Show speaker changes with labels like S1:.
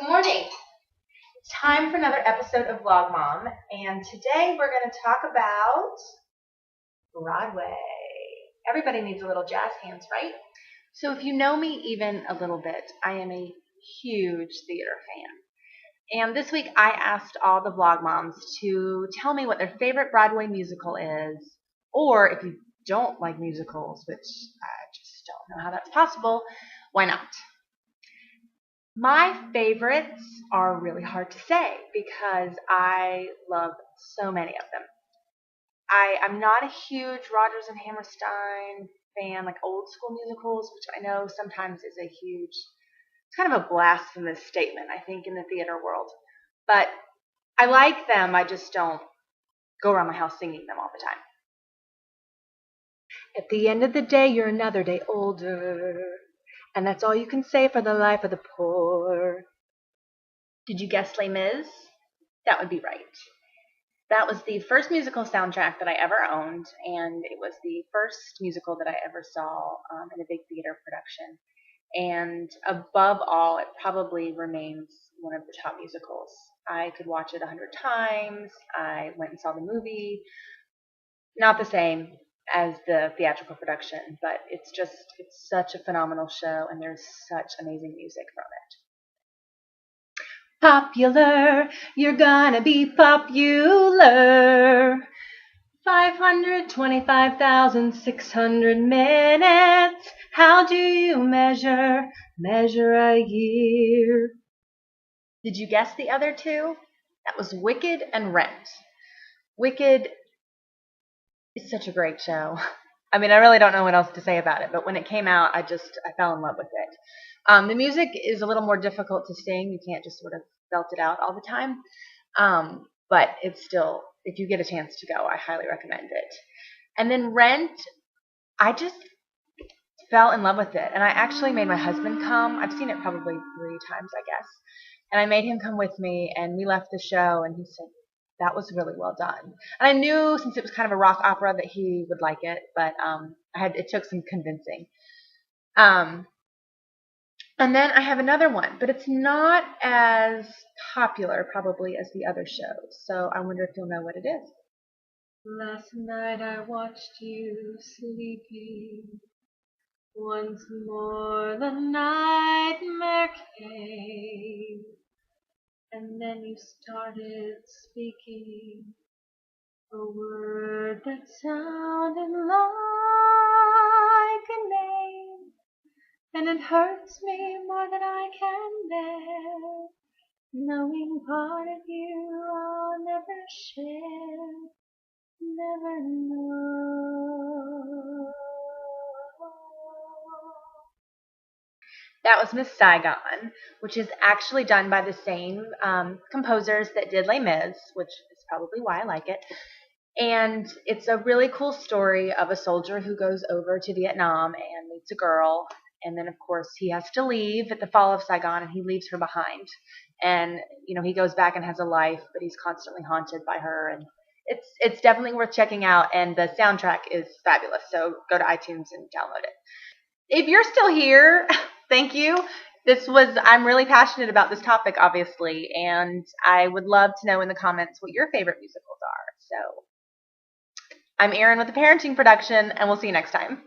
S1: Good morning. It's time for another episode of Vlog Mom, and today we're going to talk about Broadway. Everybody needs a little jazz hands, right? So if you know me even a little bit, I am a huge theater fan. And this week I asked all the Vlog Moms to tell me what their favorite Broadway musical is, or if you don't like musicals, which I just don't know how that's possible, why not? My favorites are really hard to say because I love so many of them. I'm not a huge Rodgers and Hammerstein fan, like old school musicals, which I know sometimes is it's kind of a blasphemous statement, I think, in the theater world. But I like them, I just don't go around my house singing them all the time. At the end of the day, you're another day older, and that's all you can say for the life of the poor. Did you guess Les Mis? That would be right. That was the first musical soundtrack that I ever owned, and it was the first musical that I ever saw in a big theater production. And above all, it probably remains one of the top musicals. I could watch it 100 times. I went and saw the movie. Not the same as the theatrical production, but it's such a phenomenal show, and there's such amazing music from it. Popular, you're gonna be popular. 525,600 minutes. How do you measure a year? Did you guess the other two? That was Wicked and Rent. Wicked is such a great show. I mean, I really don't know what else to say about it, but when it came out, I fell in love with it. The music is a little more difficult to sing. You can't just sort of belt it out all the time. But it's still, if you get a chance to go, I highly recommend it. And then Rent, I just fell in love with it. And I actually made my husband come. I've seen it probably 3 times, I guess. And I made him come with me, and we left the show, and he said, that was really well done. And I knew, since it was kind of a rock opera, that he would like it, but it took some convincing. And then I have another one, but it's not as popular probably as the other shows, so I wonder if you'll know what it is. Last night I watched you sleeping. Once more the nightmare came, and then you started speaking a word that sounded like a name. And it hurts me more than I can bear, knowing part of you I'll never share, never know. That was Miss Saigon, which is actually done by the same composers that did Les Mis, which is probably why I like it. And it's a really cool story of a soldier who goes over to Vietnam and meets a girl. And then, of course, he has to leave at the fall of Saigon, and he leaves her behind. And, he goes back and has a life, but he's constantly haunted by her. And it's definitely worth checking out, and the soundtrack is fabulous. So go to iTunes and download it. If you're still here, thank you. I'm really passionate about this topic, obviously, and I would love to know in the comments what your favorite musicals are. So I'm Erin with the Parenting Production, and we'll see you next time.